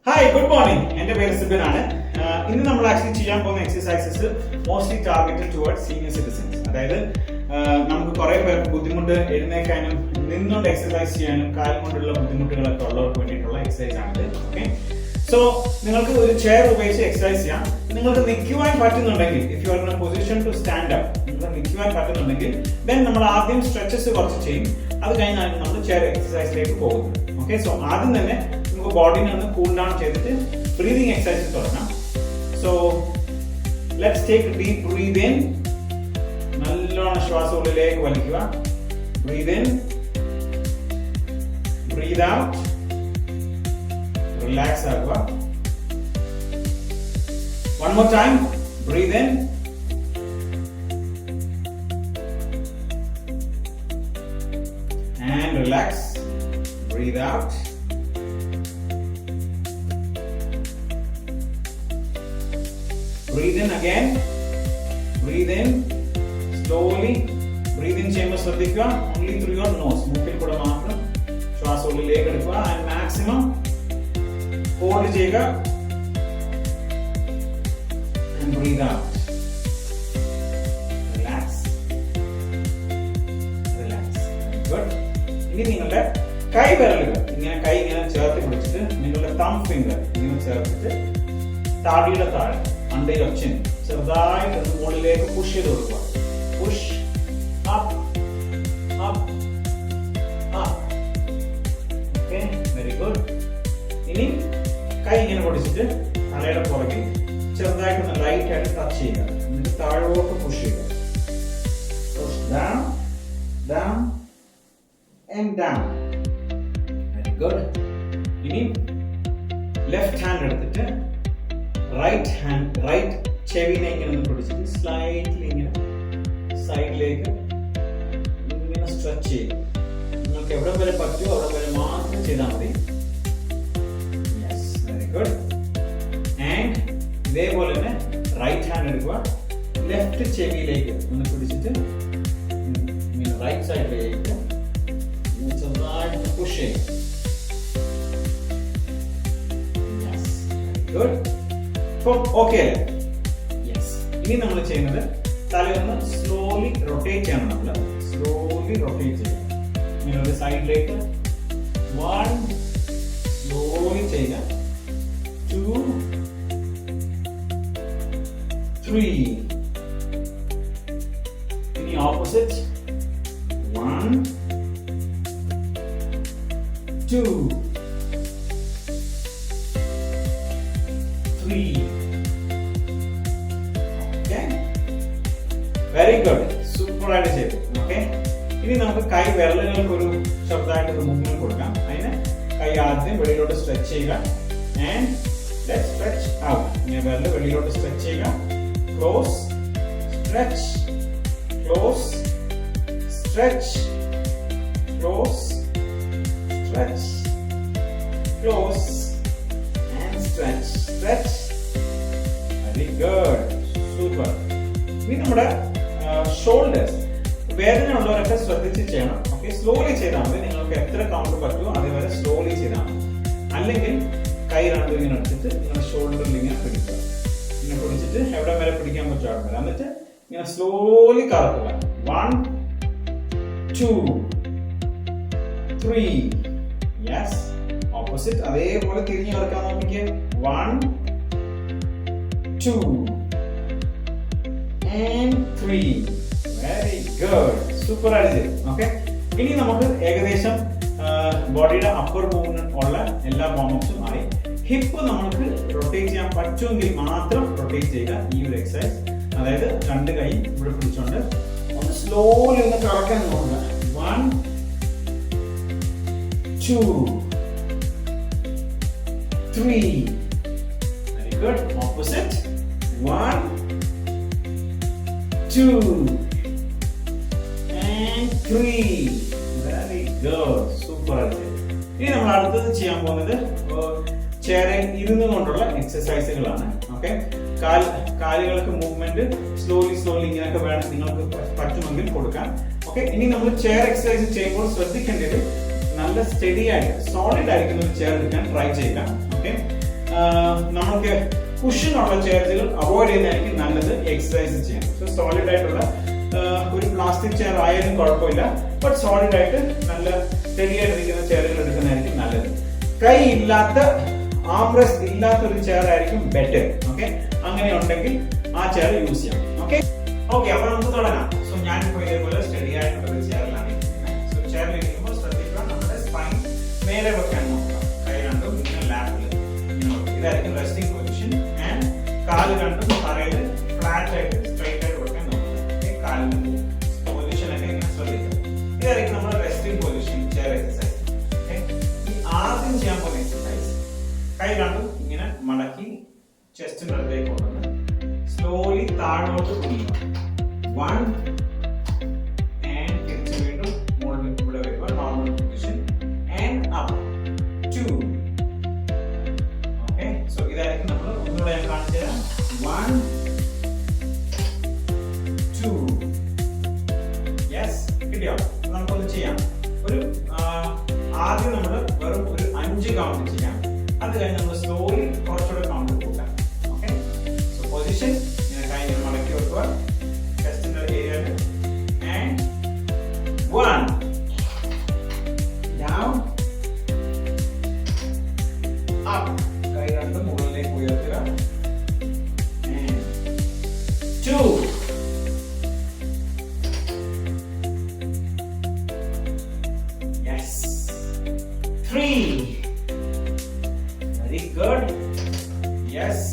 Hi good morning. എന്റെ പേര് സിബിൻ ആണ്. ഇന്ന് നമ്മൾ ആക്ച്വലി ചെയ്യാൻ പോകുന്ന exercises mostly targeted towards senior citizens. അതായത് നമുക്ക് കുറെ പേർക്ക് ബുദ്ധിമുട്ട് എഴുന്നേക്കാനും നിന്നുകൊണ്ട് എക്സസൈസ് ചെയ്യാനും കാലം കൊണ്ടുള്ള ബുദ്ധിമുട്ടുകളൊക്കെ ഉള്ളവർക്ക് വേണ്ടിയിട്ടുള്ള എക്സസൈസ് ആണിത്. ഓക്കെ, സോ നിങ്ങൾക്ക് ഒരു ചെയർ ഉപയോഗിച്ച് എക്സസൈസ് ചെയ്യാം. നിങ്ങൾക്ക് നിൽക്കുവാൻ പറ്റുന്നുണ്ടെങ്കിൽ, if you are in a position to stand up, നിങ്ങൾക്ക് നിൽക്കുവാൻ പറ്റുന്നുണ്ടെങ്കിൽ ദെൻ നമ്മൾ ആദ്യം സ്ട്രെച്ചസ് കുറച്ച് ചെയ്യും. അത് കഴിഞ്ഞാണ് നമ്മൾ ചെയർ എക്സസൈസിലേക്ക് പോകുന്നത്. ഓക്കെ, സോ ആദ്യം തന്നെ നമുക്ക് ബോഡിനെ ഒന്ന് കൂൾ ഡൗൺ ചെയ്തിട്ട് ബ്രീതിങ് എക്സസൈസ് തുടങ്ങാം. So let's take deep breath in. നല്ലോണം ശ്വാസം ഉള്ളിലേക്ക് വലിക്കുക. Breathe in, breathe out. Relax ആകുക. One more time. Breathe in, and relax. Breathe out. Breathe in again. Breathe in slowly. Breathe in ചെയ്യുമ്പോൾ ശ്രദ്ധിക്കുക, only through your nose. മൂക്കിൽ കൂടെ മാത്രം ശ്വാസം ഉള്ളിലേക്ക് എടുക്കുക and maximum hold ചെയ്യുക and breathe out. Relax. Relax. Good. ഇനി നിങ്ങളുടെ കൈ വിരലുകൾ ഇങ്ങനെ ചേർത്ത് പിടിച്ചിട്ട് നിങ്ങളുടെ തം ഫിംഗർ ഇങ്ങനെ ചേർത്തിട്ട് താടിയുടെ താഴെ അണ്ടയിൽ ഒച്ചിൻ ചെറുതായിട്ട് മുകളിലേക്ക് പുഷ് ചെയ്ത് കൊടുക്കുക. Push up up up. Okay, very good. ഇനി കൈ ഇങ്ങനെ പിടിച്ചിട്ട് തലയുടെ പുറകിൽ ചെറുതായിട്ടൊന്ന് ലൈറ്റ് ആയിട്ട് ടച്ച് ചെയ്യുക. എന്നിട്ട് താഴോട്ട് പുഷ് ചെയ്യുക. Push down down and down. Very good. ഇനി ലെഫ്റ്റ് ഹാൻഡ് എടുത്തിട്ട് റൈറ്റ് ചെവിനെ ഇങ്ങനെ പിടിച്ചിട്ട് സ്ലൈറ്റ്ലി ഇങ്ങനെ സൈഡിലേക്ക് ഇങ്ങനെ സ്ട്രെച്ച് ചെയ്യും. നിങ്ങൾക്ക് എവിടെ വരെ പറ്റുമോ അവിടെ വരെ മാത്രം ചെയ്താൽ മതി. Yes, very good. ആൻഡ് ഇതേപോലെ തന്നെ റൈറ്റ് ഹാൻഡ് എടുക്കുക. ലെഫ്റ്റ് ചെവിയിലേക്ക് ഒന്ന് പിടിച്ചിട്ട് ഇങ്ങനെ റൈറ്റ് സൈഡിലേക്ക് push it. Yes, good. Okay. Yes. ഇനി നമ്മൾ ചെയ്യുന്നത് തലയൊന്ന് സ്ലോലി റൊട്ടേറ്റ് ചെയ്യണം. നമ്മൾ സ്ലോലി റൊട്ടേറ്റ് ചെയ്യാം. ഇങ്ങനെ ഒരു സൈഡിലേക്ക് 1 സ്ലോലി ചെയ്യുക. 2 3. ഇനി opposite 1 2 3. Okay, very good. Super ആയിട്ട് ചെയ്തു. ഓക്കെ, ഇനി നമുക്ക് കൈ വിരലുകൾക്ക് ഒരു ചെറുതായിട്ട് ഒരു മൂവ്മെന്റ് കൊടുക്കാം. അതിന് കൈ ആദ്യം വെളിയിലോട്ട് സ്ട്രെച്ച് ചെയ്യുക and let's stretch out. ഇങ്ങനെ വിരൽ വെളിയിലോട്ട് സ്ട്രെച്ച് ചെയ്യുക. Close, stretch, close, stretch, close, stretch, close and stretch, stretch. Very good, super. ഇനി നമ്മുടെ ഷോൾഡേഴ്സ് വേദന ഉള്ളവരൊക്കെ ശ്രദ്ധിച്ച് ചെയ്യണം. ഓക്കെ, സ്ലോലി ചെയ്താൽ മതി. നിങ്ങൾക്ക് എത്ര കൗണ്ട് പറ്റുമോ അതേവരെ സ്ലോലി ചെയ്താൽ മതി. അല്ലെങ്കിൽ കൈ രണ്ടും ഇങ്ങനെ എടുത്തിട്ട് നിങ്ങളുടെ ഷോൾഡറിൽ ഇങ്ങനെ പിടിക്കുക. ഇങ്ങനെ പിടിച്ചിട്ട് എവിടെ വരെ പിടിക്കാൻ പറ്റുമോ അവിടെ വരെ. എന്നിട്ട് ഇങ്ങനെ സ്ലോലി കറക്കുക. 1 2 3. യെസ്, ഓപ്പോസിറ്റ് അതേപോലെ തിരിഞ്ഞു കിടക്കാൻ നോക്കിക്കേ. 1 2 and 3. വെരി ഗുഡ്, സൂപ്പർ ആയിട്ട്. ഓക്കെ, ഇനി നമുക്ക് ഏകദേശം ബോഡിയുടെ അപ്പർ മൂവ്മെന്റ് ഉള്ള എല്ലാ മോമെന്റ്സും ആയി. ഹിപ്പ് നമുക്ക് റൊട്ടേറ്റ് ചെയ്യാൻ പറ്റുമെങ്കിൽ മാത്രം റൊട്ടേറ്റ് ചെയ്യുക ഈ ഒരു എക്സസൈസ്. അതായത് രണ്ട് കൈ ഇവിടെ പിടിച്ചോണ്ട് ഒന്ന് സ്ലോലി ഒന്ന് കറക്കാൻ നോക്കുക. 1 2 3. Very good. Opposite. 1 2 and 3. Very good. Super. ഇനി നമ്മൾ അടുത്തത് ചെയ്യാൻ പോകുന്നത് ചെയറിൽ ഇരുന്നു കൊണ്ടുള്ള എക്സസൈസുകളാണ്. ഓക്കെ, കാലുകൾക്ക് മൂവ്മെന്റ് സ്ലോലി ഇങ്ങനെയൊക്കെ വേണം നിങ്ങൾക്ക് പറ്റുമെങ്കിൽ കൊടുക്കാം. ഓക്കെ, ഇനി നമ്മൾ ചെയർ എക്സസൈസ് ചെയ്യുമ്പോൾ ശ്രദ്ധിക്കേണ്ടത് നല്ല സ്റ്റഡി ആയിട്ട് സോളിഡ് ആയിരിക്കുന്ന ഒരു ചെയർ എടുക്കാൻ ട്രൈ ചെയ്യുക. ഓക്കെ, നമുക്ക് കുഷനുള്ള ചെയറുകൾ അവോയ്ഡ് ചെയ്യുന്നതായിരിക്കും നല്ലത് എക്സസൈസ് ചെയ്യാൻ. സോ സോളിഡ് ആയിട്ടുള്ള ഒരു പ്ലാസ്റ്റിക് ചെയർ ആയാലും കുഴപ്പമില്ല, ബട്ട് സോളിഡ് ആയിട്ട് നല്ല സ്റ്റഡി ആയിട്ടിരിക്കുന്ന ചെയറുകൾ എടുക്കുന്നതായിരിക്കും നല്ലത്. കൈ ഇല്ലാത്ത ആംറെസ്റ്റ് ഇല്ലാത്ത ഒരു ചെയർ ആയിരിക്കും ബെറ്റർ. ഓക്കെ, അങ്ങനെ ഉണ്ടെങ്കിൽ ആ ചെയർ യൂസ് ചെയ്യാം. ഓക്കെ ഓക്കെ, അപ്പൊ നമുക്ക് തുടങ്ങാം. സോ ഞാനിപ്പോ ഇതേപോലെ സ്റ്റഡി ആയിട്ടുള്ള ഒരു ചെയറിലാണ് ഇരിക്കുന്നത്. സോ ചെയറിൽ ഇരിക്കുമ്പോൾ ശ്രദ്ധിക്കുക, നമ്മുടെ സ്പൈൻ മേലെ വെക്കാൻ നോക്കുക. കൈ രണ്ടും ഇങ്ങനെ ലാപ്പിൽ, ഇതായിരിക്കും റെസ്റ്റിംഗ് പൊസിഷൻ. ആൻഡ് കാല് രണ്ടും തറയിൽ ഫ്ലാറ്റ് ആയിട്ട് സ്ട്രൈറ്റ് ആയിട്ട് വെക്കാൻ നോക്കുക. കാലിന്റെ പൊസിഷൻ ഒക്കെ ഇങ്ങനെ ശ്രദ്ധിക്കുക. ഇതായിരിക്കും നമ്മുടെ റെസ്റ്റിംഗ് പൊസിഷൻ ചെയർ എക്സസൈസ്. ആദ്യം ചെയ്യാൻ പോകുന്ന എക്സസൈസ്, കൈ രണ്ടും ഇങ്ങനെ മടക്കി ചെസ്റ്റിന്റെ അടുത്തേക്ക് കൊണ്ടുവന്ന് സ്ലോലി താഴോട്ട് കുനിയുക. 1 ആൻഡ് തിരിച്ച് വീണ്ടും മുകളിൽ ഇവിടെ വരിക, normal position. And up 2. Okay, so ഇതായിരിക്കും നമ്മൾ ഒന്നുകൂടെ ഞാൻ കാണിച്ചു തരാം. 1 2. യെസ്, കിട്ടിയോ? നമുക്കൊന്ന് ചെയ്യാം. ഒരു ആദ്യം നമ്മൾ വെറും ഒരു 5 കൗണ്ട് ചെയ്യാം. അത് കഴിഞ്ഞ് നമ്മൾ സ്ലോലി കുറച്ചുകൂടെ കൗണ്ട് കൂട്ടാം. ഓക്കെ, സോ പൊസിഷൻ ഇങ്ങനെ കൈ മടക്കി വെക്കുക ചെസ്റ്റിന്റെ ഏരിയയിൽ. ആൻഡ് 1 ഡൗൺ അപ്പ്, കൈ രണ്ടും മുകളിലേക്ക് ഉയർത്തുക. And 2 yes 3. Very good. Yes,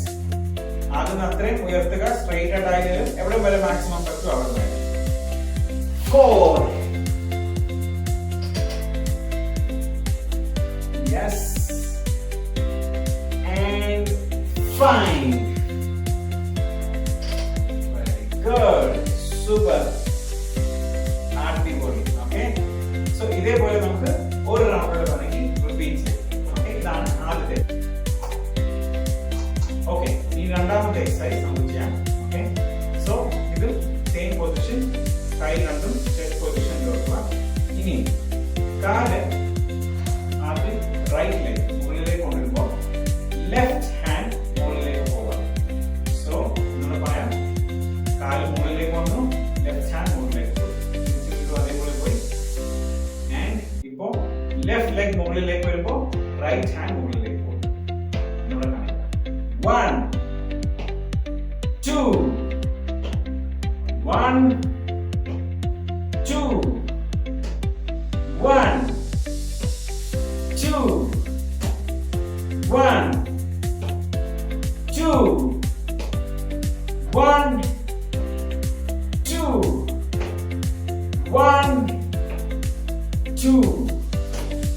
ആദ്യം അത്രയും ഉയർത്തുക, സ്ട്രെയിറ്റ് ആയിട്ട് ആയാലും എവിടെ വരെ മാക്സിമം പറ്റും അവിടെ വരെ. 4. Yes and 5. Very good, super, അടിപൊളി. ഓക്കെ, സോ ഇതേപോലെ നമുക്ക് ഒരു റൗണ്ട് വേണമെങ്കിൽ റിപ്പീറ്റ് ചെയ്യാം. ഓക്കെ, ഇതാണ് ആദ്യത്തെ. ഓക്കെ, ഈ രണ്ടാമത്തെ എക്സസൈസ് നമുക്ക് ചെയ്യാം. ഓക്കെ, സോ ഇത് സെയിം പൊസിഷൻ, കൈ രണ്ടും ചെസ്റ്റ് പൊസിഷനിൽ വെക്കുക. ഇനി കാല് ആദ്യം റൈറ്റ് ലെഗ് മുകളിലേക്ക് കൊണ്ടുവരുമ്പോൾ ലെഫ്റ്റ് ഹാൻഡ് മുകളിലേക്ക് പോവുക. സോ നമ്മൾ പറയാം, കാല് മുകളിലേക്ക് വന്നു, ലെഫ്റ്റ് ഹാൻഡ് മുകളിലേക്ക് പോയി, അതേപോലെ പോയി. ആൻഡ് ഇപ്പോ ലെഫ്റ്റ് ലെഗ് മുകളിലേക്ക് വരുമ്പോൾ റൈറ്റ് ഹാൻഡ് മുകളിലേക്ക് പോകും. 1 2 1 2 1 2 1 2 1 2 1 2.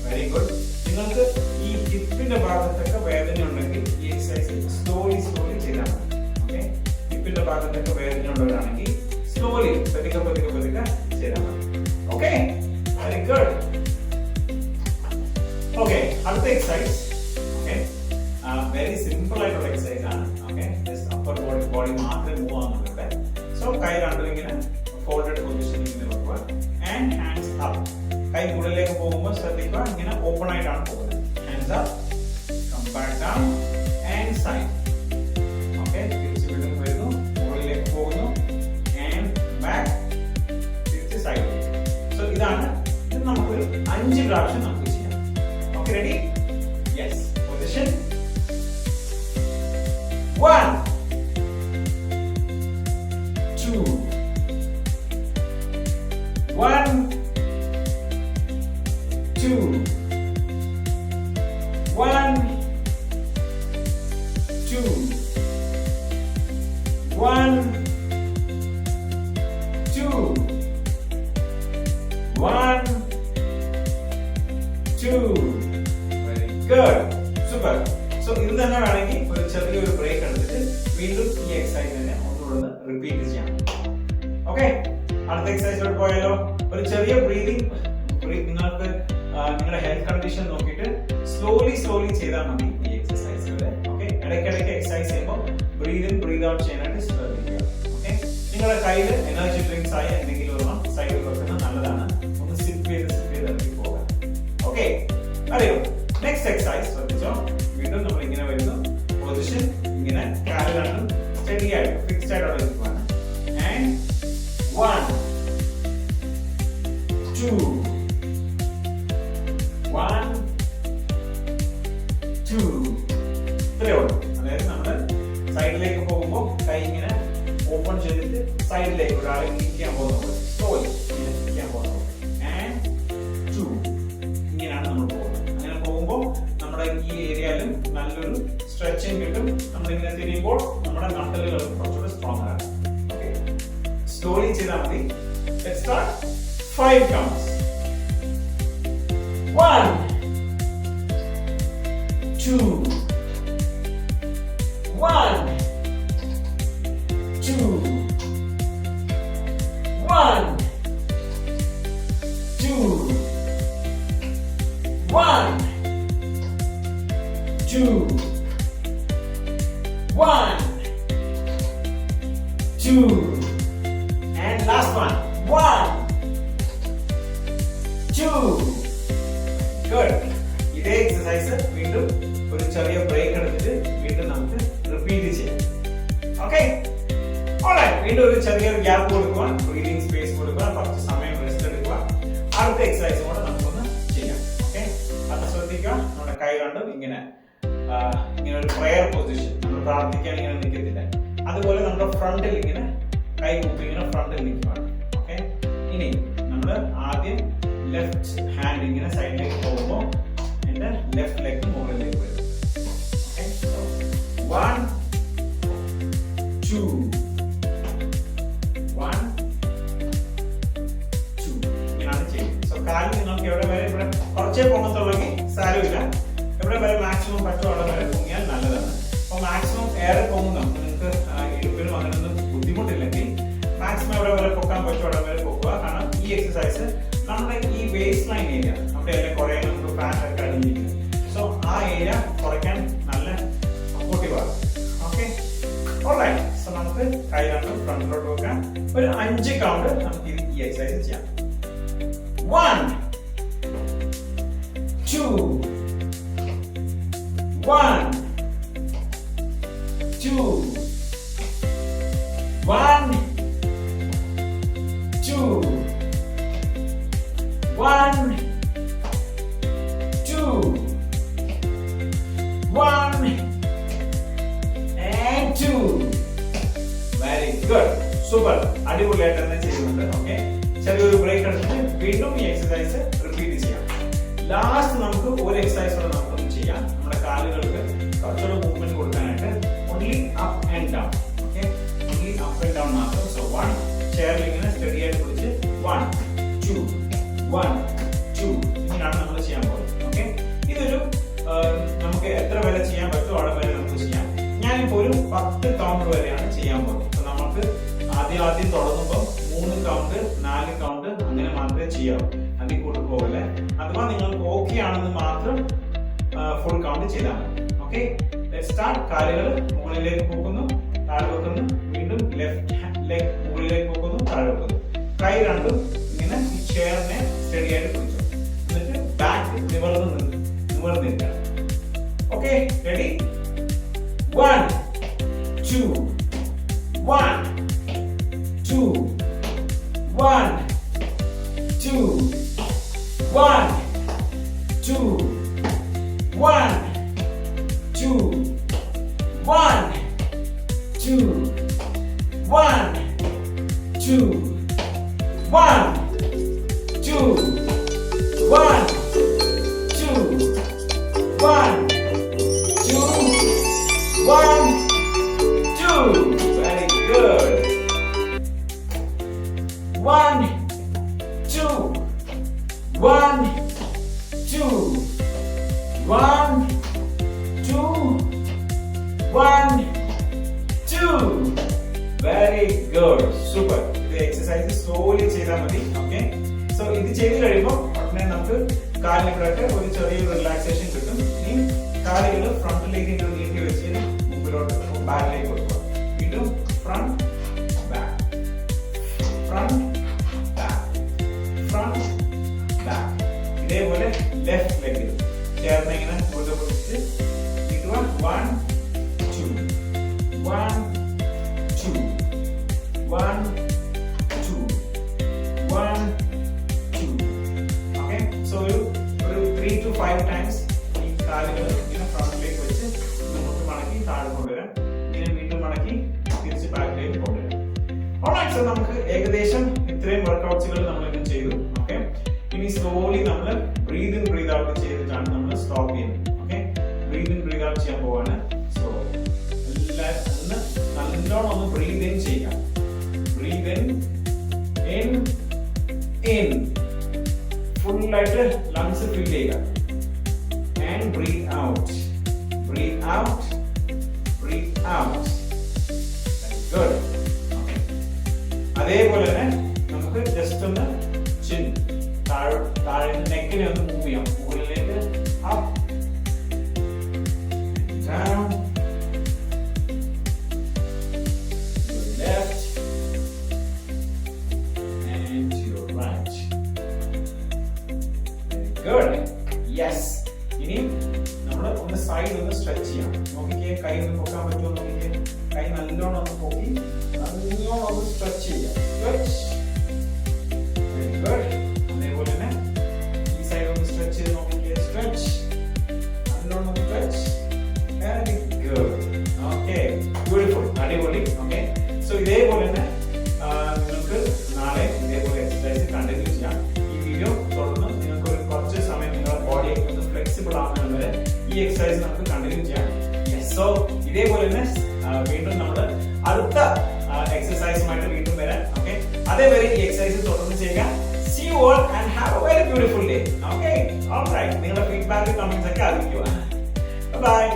Very good. നിങ്ങൾക്ക് ഈ ഹിപ്പിന്റെ ഭാഗത്തൊക്കെ വേദന ഉണ്ടെങ്കിൽ ഈ എക്സസൈസ് സ്ലോലി ചെയ്താൽ മതി. ഓക്കെ, ഹിപ്പിന്റെ ഭാഗത്തൊക്കെ വേദന ഉള്ളവരാണെങ്കിൽ സ്ലോലി പതുക്കെ ചെയ്താൽ മതി. Okay, very good. ഓക്കെ, അടുത്ത എക്സസൈസ്. ഓക്കെ, വെരി സിമ്പിൾ ആയിട്ടുള്ള എക്സസൈസ് ആണ്. ഓക്കെ, ജസ്റ്റ് അപ്പർ ബോഡി മാത്രമേ മൂവ് ആവുന്നുണ്ട്. സോ കൈ രണ്ടും ഇങ്ങനെ ഫോൾഡഡ് പൊസിഷനിൽ ഇങ്ങനെ വെക്കുക. ആൻഡ് ഹാൻഡ്സ് അപ്പ്, കൈ മുകളിലേക്ക് പോകുമ്പോൾ ശ്രദ്ധിക്കുക, ഇങ്ങനെ ഓപ്പൺ ആയിട്ടാണ് പോകുന്നത്. Hands up, come back down and side. Okay, തിരിച്ച് വീണ്ടും വരുന്നു, മുകളിലേക്ക് പോകുന്നു, ആൻഡ് ബാക്ക്, തിരിച്ച് സൈഡിലേക്ക്. സോ ഇതാണ്. ഇത് നമുക്കൊരു 5 പ്രാവശ്യം നമുക്ക് ചെയ്യാം. Okay, ready? Yes, position 1 2 1 2 1 2 1 2 1 2. Very good, super. So ഇത് തന്നെ വേണമെങ്കിൽ ഒരു ചെറിയൊരു ബ്രേക്ക് എടുത്തിട്ട് വീണ്ടും ഈ എക്സസൈസ് തന്നെ ഒന്നുകൂടെ റിപ്പീറ്റ് ചെയ്യാം. ഓക്കെ, അടുത്ത എക്സസൈസിലോട്ട് പോയാലോ? ഒരു ചെറിയ ബ്രീതിങ് നിങ്ങൾക്ക് നിങ്ങളുടെ ഹെൽത്ത് കണ്ടീഷൻ നോക്കിയിട്ട് സ്ലോലി ചെയ്താൽ മതി ഈ എക്സസൈസുകൾ. ഓക്കെ, ഇടയ്ക്കിടയ്ക്ക് എക്സസൈസ് ചെയ്യുമ്പോൾ ബ്രീത് ഇൻ ബ്രീത് ഔട്ട് ചെയ്യാനായിട്ട് ശ്രദ്ധിക്കുക. ഓക്കെ, നിങ്ങളുടെ കയ്യിൽ എനർജി ഡ്രിങ്ക്സ് ആയ എന്തെങ്കിലും ഒരെണ്ണം സൈഡിൽ വെക്കുന്നത് നല്ലതാണ്. ഒന്ന് സിപ്പ് ചെയ്ത് ഇറങ്ങി പോകാം. ഓക്കെ, അറിയോ? നെക്സ്റ്റ് എക്സസൈസ് ശ്രദ്ധിച്ചോ. വീണ്ടും നമ്മൾ ഇങ്ങനെ വരുന്നു, ഫ്രീ ആയിട്ട് ഫിക്സ്ഡ് ആയിട്ട് അവിടെ ഇരിക്കുവാണ്. ആൻഡ് 1 2 1 2 ഇത്രയേ ഉള്ളൂ. അതായത് നമ്മൾ സൈഡിലേക്ക് പോകുമ്പോൾ കൈ ഇങ്ങനെ ഓപ്പൺ ചെയ്തിട്ട് സൈഡിലേക്ക് ഒരാളെ ഇരിക്കാൻ പോകുന്നത് സ്ലോലി ഇരിക്കാൻ പോകുന്നത്. ആൻഡ് 2 ഇങ്ങനെയാണ് നമ്മൾ പോകുന്നത്. അങ്ങനെ പോകുമ്പോൾ നമ്മുടെ ഈ ഏരിയയിലും നല്ലൊരു സ്ട്രെച്ചിങ് കിട്ടും. നമ്മളിങ്ങനെ തിരിയുമ്പോൾ നമ്മുടെ നട്ടലുകൾ കുറച്ചുകൂടി സ്ട്രോങ് ആണ്. ഓക്കെ, സ്ലോലി ചെയ്താൽ മതി. Let's start. 5 counts. 1 2 1 2 1 2 1 2 1 2 and last one. 1 2 good. ഇതേ എക്സസൈസ് വീണ്ടും ഒരു ചെറിയ ബ്രേക്ക് എടുത്തിട്ട് വീണ്ടും നമുക്ക് റിപ്പീറ്റ് ചെയ്യാം. Okay, alright. വീണ്ടും ഒരു ചെറിയൊരു ഗ്യാപ്പ് കൊടുക്കുക, ബ്രീതിങ് സ്പേസ് കൊടുക്കുക, കുറച്ച് സമയം റെസ്റ്റ് എടുക്കുക. അടുത്ത എക്സസൈസ് കൂടെ നമുക്കൊന്ന് ചെയ്യാം. ഓക്കെ, അത് ശ്രദ്ധിക്കുക. നമ്മുടെ കൈ രണ്ടും ഇങ്ങനെ ഇങ്ങനെ ഒരു പ്രയർ പൊസിഷൻ, നമ്മൾ പ്രാർത്ഥിക്കാൻ ഇങ്ങനെ നിൽക്കത്തില്ല, അതുപോലെ നമ്മുടെ ഫ്രണ്ടിൽ ഇങ്ങനെ കൈ കൂപ്പി ഇങ്ങനെ ഫ്രണ്ടിൽ നിൽക്കുകയാണ്. ഓക്കെ, ഇനി നമ്മൾ ആദ്യം ലെഫ്റ്റ് ഹാൻഡ് ഇങ്ങനെ സൈഡിലേക്ക് പോകുമ്പോൾ എന്റെ ലെഫ്റ്റ് ലെഗ് മുകളിലേക്ക് വരും. ഓക്കെ, 1 2 1 2 ഇങ്ങനെയാണ് ചെയ്യുന്നത്. സോ കാല് നിങ്ങൾക്ക് എവിടെ വരെ, ഇവിടെ കുറച്ചേ പൊങ്ങത്തുള്ളെങ്കിൽ സാരമില്ല, എവിടെ വരെ മാക്സിമം പറ്റും അവിടെ വരെ പൊങ്ങിയാൽ നല്ലതാണ്. അപ്പോൾ മാക്സിമം ഏറെ പൊങ്ങുന്നു, നിങ്ങൾക്ക് ഇടുപ്പിലും അങ്ങനെയൊന്നും ബുദ്ധിമുട്ടില്ലെങ്കിൽ മാക്സിമം എവിടെ വരെ പൊക്കാൻ പറ്റും അവിടെ വരെ പൊക്കുക. കാരണം ഈ എക്സസൈസ് നമ്മുടെ ഈ വേസ്റ്റ് ലൈൻ ഏരിയ അവിടെയല്ലേ കുറേ നമുക്ക് ഫാറ്റ് ഒക്കെ അടിഞ്ഞിരിക്കുന്നത്. സോ ആ ഏരിയ കുറയ്ക്കാൻ നല്ല സപ്പോർട്ടീവാണ്. Okay, alright. സോ നമുക്ക് കൈ രണ്ടും ഫ്രണ്ടിലോട്ട് വെക്കാം. ഒരു 5 കൗണ്ട് നമുക്ക് ഈ എക്സസൈസ് ചെയ്യാം. 1 2 1 2 1 2 1 2 1 and 2. Very good. Super. അടിപൊളിയായിട്ട് തന്നെ ചെയ്യുന്നുണ്ട്. ഓക്കെ, ചെറിയൊരു ബ്രേക്ക് എടുത്തിട്ട് വീണ്ടും ഈ എക്സസൈസ് റിപ്പീറ്റ് ചെയ്യാം. ലാസ്റ്റ് നമുക്ക് ഒരു എക്സസൈസ് കൂടെ നമുക്കൊന്ന് ചെയ്യാം. നമ്മുടെ കാലുകൾക്ക് കുറച്ചുകൂടെ മൂവ്മെന്റ് കൊടുക്കാനായിട്ട് only up and down. Okay, only up and down മാത്രം. സോ 1 ചെയറിൽ ഇങ്ങനെ സ്റ്റഡി ആയിട്ട് പിടിച്ച് 1 2 1 2 ഇങ്ങനെയാണ് നമ്മൾ ചെയ്യാൻ പോകുന്നത്. ഓക്കെ, ഇതൊരു നമുക്ക് എത്ര വരെ ചെയ്യാൻ പറ്റുമോ അവിടെ വരെ നമുക്ക് ചെയ്യാം. ഞാനിപ്പോൾ ഒരു 10 കൗണ്ട് വരെയാണ് ചെയ്യാൻ പോകുന്നത്. അപ്പൊ നമുക്ക് ആദ്യം തുടങ്ങുമ്പോൾ 3 കൗണ്ട് 4 കൗണ്ട് അങ്ങനെ മാത്രമേ ചെയ്യാവൂ, അതിൽ കൂടുതൽ പോകില്ല. അഥവാ നിങ്ങൾക്ക് ഓക്കെ ആണെന്ന് മാത്രം ഫുൾ കൗണ്ട് ചെയ്താൽ മതി. Okay, let's start. കാലുകൾ മുകളിലേക്ക് പോകുന്നു, താഴെ വെക്കുന്നു, വീണ്ടും ലെഫ്റ്റ് ലെഗ് മുകളിലേക്ക് പോകുന്നു, താഴെ വെക്കുന്നു. കൈ രണ്ടും ഇങ്ങനെ ഈ ചെയറിനെ സ്റ്റഡി ആയിട്ട് പിടിച്ചു, എന്നിട്ട് ബാക്ക് നിവർന്നിരിക്കണം. Okay, ready? 1 2 1 2 1 2 1 2 1 2 1 2 1 2 1 2 1 2 1 2 1 2. Very good. 1 2 1 2 1 2 1 2. Very good. Super. ഇത് എക്സസൈസ് സ്ലോലി ചെയ്താൽ മതി. ഓക്കെ, സോ ഇത് ചെയ്ത് കഴിയുമ്പോൾ ഉടനെ നമുക്ക് കാലിനൊക്കെ ഒരു ചെറിയൊരു റിലാക്സേഷൻ കിട്ടും. ഇനി കാലുകൾ ഫ്രണ്ടിലേക്ക് നീട്ടി വെച്ച് മുമ്പിലോട്ട് ബാക്കിലേക്ക് കൊടുക്കുക. വീണ്ടും front back front back front back. ഇതേപോലെ ലെഫ്റ്റ് ലെഗിൽ ചേർന്ന് ഇങ്ങനെ പിടിച്ച് 1 2 1 സ്ക്വാട്സുകൾ നമ്മൾ ഇന്ന് ചെയ്തു. ഓക്കെ, ഇനി സ്ലോലി നമ്മൾ ബ്രീത്ത് ഇൻ ബ്രീത്ത് ഔട്ട് ചെയ്തിട്ടാണ് നമ്മൾ സ്റ്റോപ്പ് ചെയ്യുന്നത്. Okay, breathe in breathe out ചെയ്യാൻ പോവാണ്. സോ എല്ലാവരും നല്ലോണം ഒന്ന് ബ്രീത്ത് ഇൻ ചെയ്യുക. ബ്രീത്ത് ഇൻ ഫുൾ ആയിട്ട് ലങ്സ് ഫിൽ ചെയ്യുക. And breathe out, breathe out, breathe out. Good. അതേപോലെ തന്നെ നമുക്ക് ജസ്റ്റ് ഒന്ന് ചിൻ താഴെ നെക്കിനെ ഒന്ന് മൂവ് ചെയ്യാം. മുകളിലേക്ക് up, down, left and to your right. Very good. Yes. ഇനി നമ്മൾ ഒന്ന് സൈഡ് ഒന്ന് സ്ട്രെച്ച് ചെയ്യാം. നോക്കിക്കേ, കൈ ഒന്ന് പൊക്കാൻ പറ്റുമോ നോക്കിക്കേ. കൈ നല്ലോണം ഒന്ന് പൊക്കി നല്ലോണം ഒന്ന് സ്ട്രെച്ച് ചെയ്യാം. സ്ട്രെച്ച്. Very good. അതേപോലെ തന്നെ ഈ സൈഡ് ഒന്ന് സ്ട്രെച്ച് ചെയ്ത് നോക്കിക്കേ. സ്ട്രെച്ച്. നല്ലോണം stretch. Very good. Okay, beautiful. അടിപൊളി. ഓക്കെ, സോ ഇതേപോലെ തന്നെ നിങ്ങൾക്ക് നാളെ ഇതേപോലെ എക്സസൈസ് കണ്ടിന്യൂ ചെയ്യാം. ഈ വീഡിയോ തുടർന്ന് നിങ്ങൾക്ക് ഒരു കുറച്ച് സമയം നിങ്ങളുടെ ബോഡി ഒന്ന് ഫ്ലെക്സിബിൾ ആവുന്നത് വരെ ഈ എക്സസൈസ് നമുക്ക് കണ്ടിന്യൂ ചെയ്യാം. സോ ഇതേപോലെ തന്നെ വീണ്ടും നമ്മൾ അടുത്ത എക്സസൈസുമായിട്ട് വീണ്ടും വരാം. ഓക്കെ, അതേവരെ ഈ എക്സസൈസ് തുടർന്ന് ചെയ്യുക. See you all and have a very beautiful day. Okay, all right. നിങ്ങളുടെ ഫീഡ്ബാക്ക് കമന്റ്സ് ഒക്കെ അറിയിക്കുക. Bye.